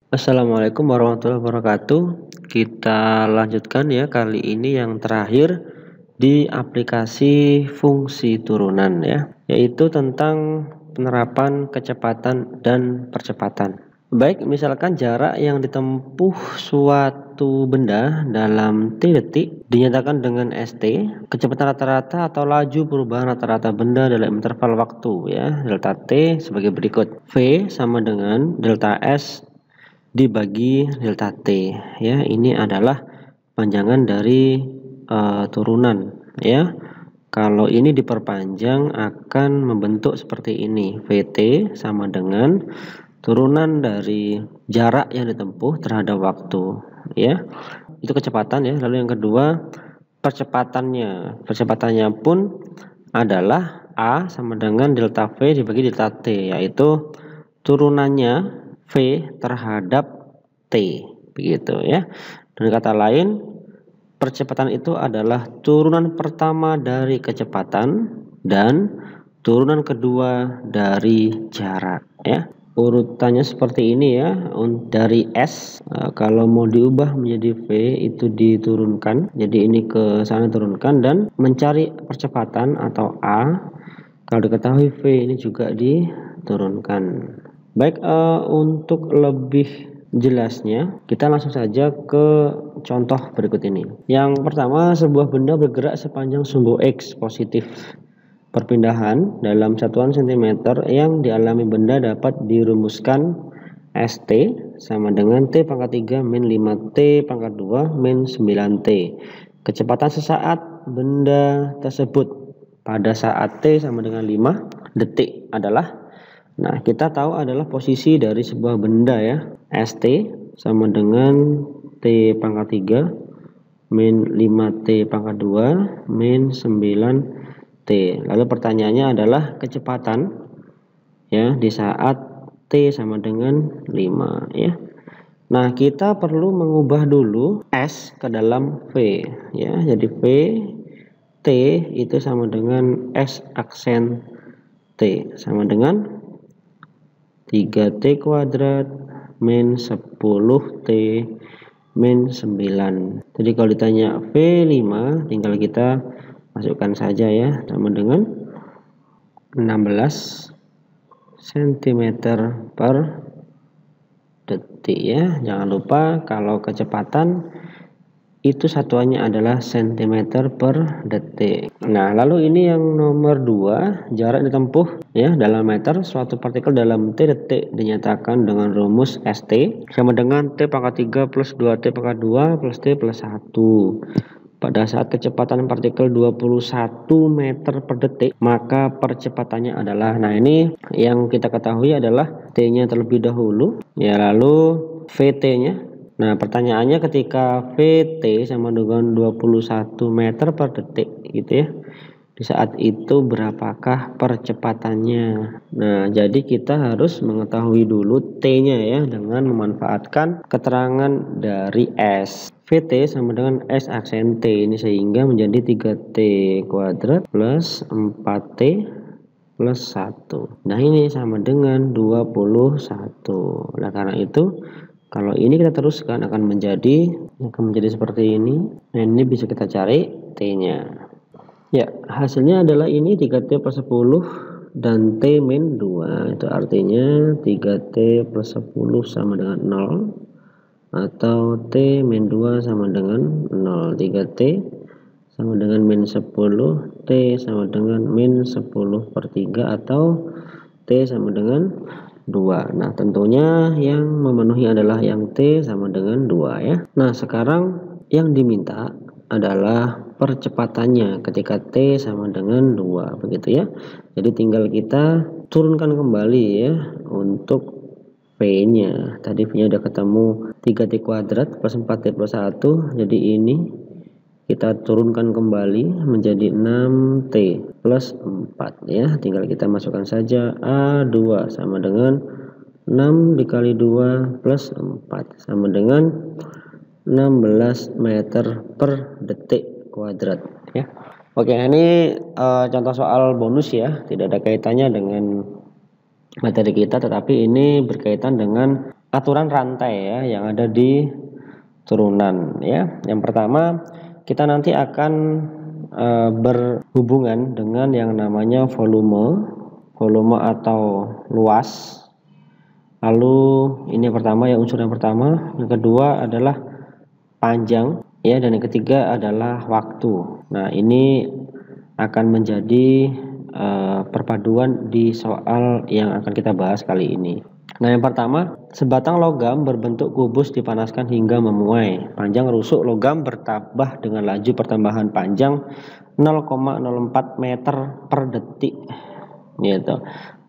Assalamualaikum warahmatullahi wabarakatuh. Kita lanjutkan ya, kali ini yang terakhir di aplikasi fungsi turunan ya, yaitu tentang penerapan kecepatan dan percepatan. Baik, misalkan jarak yang ditempuh suatu benda dalam T detik dinyatakan dengan ST, kecepatan rata-rata atau laju perubahan rata-rata benda dalam interval waktu ya, delta T sebagai berikut. V sama dengan delta S dibagi delta T ya. Ini adalah panjangan dari turunan ya. Kalau ini diperpanjang akan membentuk seperti ini. VT sama dengan turunan dari jarak yang ditempuh terhadap waktu ya. Itu kecepatan ya. Lalu yang kedua percepatannya. Percepatannya pun adalah A sama dengan delta V dibagi delta T, yaitu turunannya V terhadap T, begitu ya. Dengan kata lain, percepatan itu adalah turunan pertama dari kecepatan dan turunan kedua dari jarak ya. Urutannya seperti ini ya. Dari S kalau mau diubah menjadi V itu diturunkan, jadi ini ke sana turunkan, dan mencari percepatan atau A kalau diketahui V ini juga diturunkan. Baik, untuk lebih jelasnya kita langsung saja ke contoh berikut ini. Yang pertama, sebuah benda bergerak sepanjang sumbu X positif. Perpindahan dalam satuan cm yang dialami benda dapat dirumuskan ST sama dengan T pangkat 3 min 5T pangkat 2 min 9T. Kecepatan sesaat benda tersebut pada saat T sama dengan 5 detik adalah, nah kita tahu adalah posisi dari sebuah benda ya. ST sama dengan T pangkat 3 min 5T pangkat 2 min 9T. Lalu pertanyaannya adalah kecepatan ya di saat T sama dengan 5 ya. Nah, kita perlu mengubah dulu S ke dalam V ya. Jadi V T itu sama dengan S aksen T sama dengan 3T kuadrat min 10T min 9. Jadi kalau ditanya V5 tinggal kita masukkan saja ya, sama dengan 16 cm per detik ya. Jangan lupa kalau kecepatan itu satuannya adalah cm per detik. Nah, lalu ini yang nomor 2, jarak ditempuh ya dalam meter suatu partikel dalam T detik dinyatakan dengan rumus ST sama dengan T pangkat 3 plus 2T pangkat 2 plus T plus 1. Pada saat kecepatan partikel 21 meter per detik, maka percepatannya adalah, nah ini yang kita ketahui adalah T-nya terlebih dahulu ya, lalu VT-nya. Nah, pertanyaannya ketika VT sama dengan 21 meter per detik gitu ya. Di saat itu berapakah percepatannya? Nah, jadi kita harus mengetahui dulu T-nya ya dengan memanfaatkan keterangan dari S. VT sama dengan S aksen T ini sehingga menjadi 3T kuadrat plus 4T plus 1. Nah, ini sama dengan 21. Nah, karena itu kalau ini kita teruskan akan menjadi seperti ini. Nah, ini bisa kita cari T-nya. Ya, hasilnya adalah ini 3T plus 10 dan T min 2. Itu artinya 3T plus 10 sama dengan 0 atau T min 2 sama dengan 0. 3T sama dengan min 10, T sama dengan min 10 per 3 atau T sama dengan 2. Nah, tentunya yang memenuhi adalah yang T sama dengan 2 ya. Nah, sekarang yang diminta adalah percepatannya ketika T sama dengan 2 begitu ya. Jadi tinggal kita turunkan kembali ya untuk V-nya. Tadi V-nya udah ketemu 3T kuadrat plus 4T plus 1. Jadi ini kita turunkan kembali menjadi 6T plus 4 ya. Tinggal kita masukkan saja A2 sama dengan 6 dikali 2 plus 4 sama dengan 16 meter per detik kuadrat ya. Oke, ini contoh soal bonus ya, tidak ada kaitannya dengan materi kita, tetapi ini berkaitan dengan aturan rantai ya yang ada di turunan ya. Yang pertama, kita nanti akan berhubungan dengan yang namanya volume atau luas. Lalu ini pertama ya, unsur yang pertama. Yang kedua adalah panjang ya, dan yang ketiga adalah waktu. Nah, ini akan menjadi perpaduan di soal yang akan kita bahas kali ini. Nah, yang pertama, sebatang logam berbentuk kubus dipanaskan hingga memuai. Panjang rusuk logam bertambah dengan laju pertambahan panjang 0,04 meter per detik. Gitu.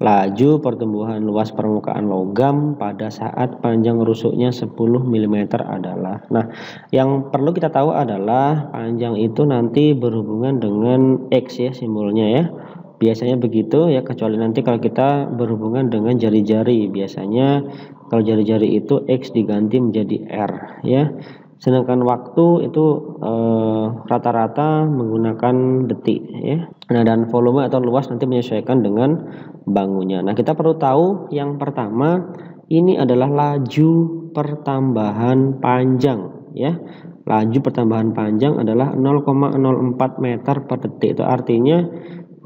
Laju pertumbuhan luas permukaan logam pada saat panjang rusuknya 10 mm adalah. Nah, yang perlu kita tahu adalah panjang itu nanti berhubungan dengan X ya, simbolnya ya. Biasanya begitu ya, kecuali nanti kalau kita berhubungan dengan jari-jari. Biasanya kalau jari-jari itu X diganti menjadi R ya. Sedangkan waktu itu rata-rata menggunakan detik ya. Nah, dan volume atau luas nanti menyesuaikan dengan bangunnya. Nah, kita perlu tahu yang pertama ini adalah laju pertambahan panjang ya. Laju pertambahan panjang adalah 0,04 meter per detik. Itu artinya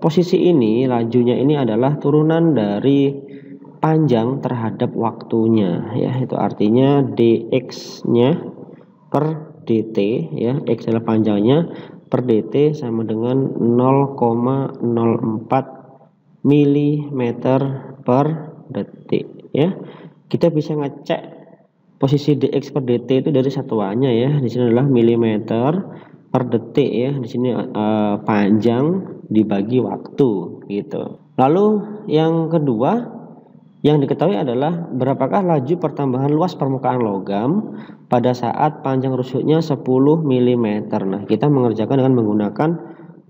posisi ini, lajunya ini adalah turunan dari panjang terhadap waktunya ya. Itu artinya dx-nya per dt ya, x adalah panjangnya, per dt sama dengan 0,04 mm per detik ya. Kita bisa ngecek posisi dx per dt itu dari satuannya ya. Di sini adalah milimeter per detik ya. Di sini panjang dibagi waktu gitu. Lalu yang kedua yang diketahui adalah berapakah laju pertambahan luas permukaan logam pada saat panjang rusuknya 10 mm. Nah, kita mengerjakan dengan menggunakan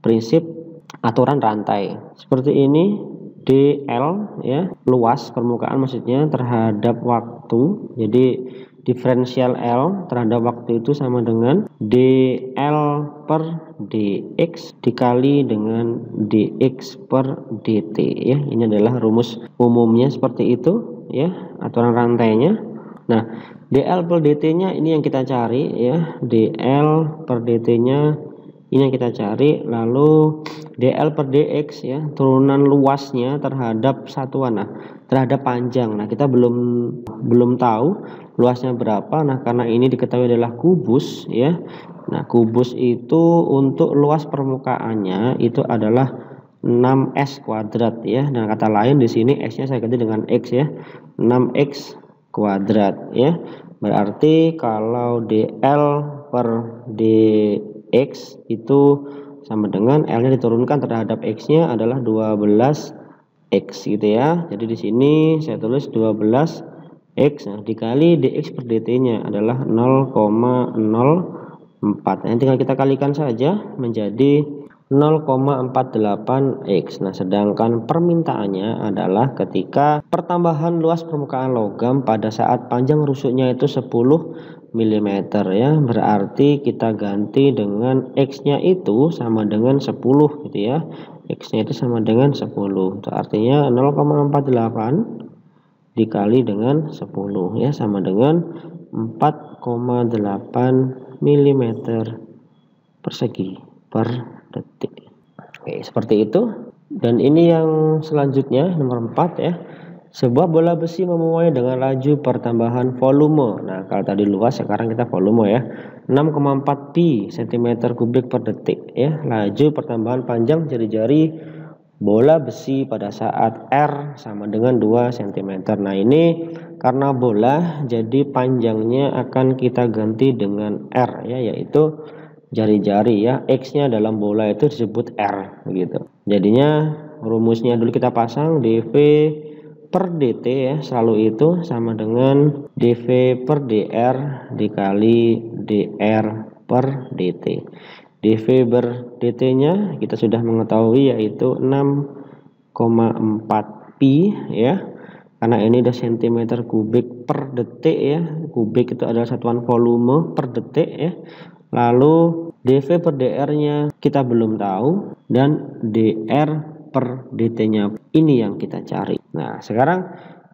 prinsip aturan rantai. Seperti ini, dl ya, luas permukaan maksudnya terhadap waktu. Jadi diferensial L terhadap waktu itu sama dengan dl per dx dikali dengan dx per dt ya. Ini adalah rumus umumnya seperti itu ya, aturan rantainya. Nah, dl per dt-nya ini yang kita cari ya, dl per dt-nya ini yang kita cari. Lalu dl per dx ya, turunan luasnya terhadap satuan, nah terhadap panjang. Nah, kita belum tahu luasnya berapa. Nah, karena ini diketahui adalah kubus ya. Nah, kubus itu untuk luas permukaannya itu adalah 6s kuadrat ya. Dan kata lain di sini s-nya saya ganti dengan x ya. 6x kuadrat ya. Berarti kalau dl per dx itu sama dengan L-nya diturunkan terhadap X-nya adalah 12x gitu ya. Jadi di sini saya tulis 12x dikali dx per dt-nya adalah 0,04. Nah, tinggal kita kalikan saja menjadi 0,48x. Nah, sedangkan permintaannya adalah ketika pertambahan luas permukaan logam pada saat panjang rusuknya itu 10 mm ya, berarti kita ganti dengan x-nya itu sama dengan 10 gitu ya. X-nya itu sama dengan 10. Itu artinya 0,48 dikali dengan 10 ya, sama dengan 4,8 mm persegi per detik. Oke, seperti itu. Dan ini yang selanjutnya nomor 4 ya. Sebuah bola besi memuai dengan laju pertambahan volume. Nah, kalau tadi luas, sekarang kita volume ya. 6,4 pi cm3 per detik ya. Laju pertambahan panjang jari-jari bola besi pada saat R sama dengan 2 cm. Nah, ini karena bola jadi panjangnya akan kita ganti dengan R ya, yaitu jari-jari ya. X-nya dalam bola itu disebut R gitu. Jadinya rumusnya dulu kita pasang, dv per dt ya, selalu itu sama dengan dv per dr dikali dr per dt. dv per dt nya kita sudah mengetahui yaitu 6,4 pi ya, karena ini udah cm3 per detik ya. Kubik itu adalah satuan volume per detik ya. Lalu dv per dr nya kita belum tahu, dan dr per dt nya ini yang kita cari. Nah, sekarang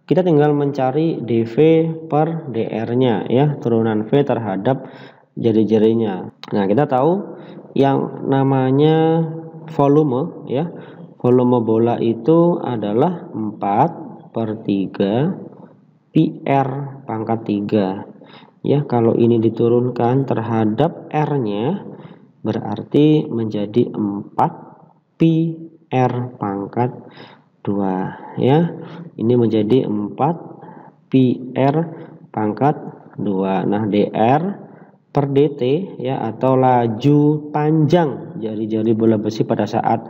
kita tinggal mencari dV per dr-nya ya, turunan V terhadap jari-jarinya. Nah, kita tahu yang namanya volume ya, volume bola itu adalah 4/3 PR pangkat 3 ya. Kalau ini diturunkan terhadap R-nya berarti menjadi 4 PR pangkat 2 ya. Ini menjadi 4 PR pangkat 2. Nah, dr per dt ya, atau laju panjang jari-jari bola besi pada saat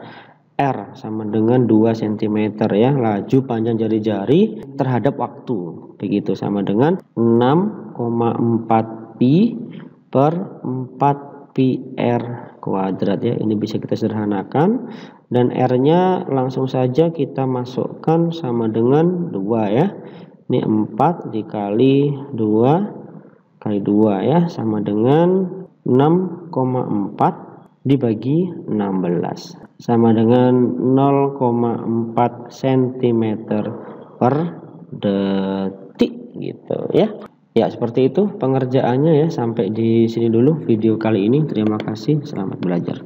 R sama dengan 2 cm ya, laju panjang jari-jari terhadap waktu, begitu, sama dengan 6,4 pi per 4 PR kuadrat ya. Ini bisa kita sederhanakan, dan R-nya langsung saja kita masukkan sama dengan 2 ya. Ini 4 dikali 2 kali 2 ya, sama dengan 6,4 dibagi 16 sama dengan 0,4 cm per detik gitu ya. Ya, seperti itu pengerjaannya ya. Sampai di sini dulu video kali ini. Terima kasih, selamat belajar.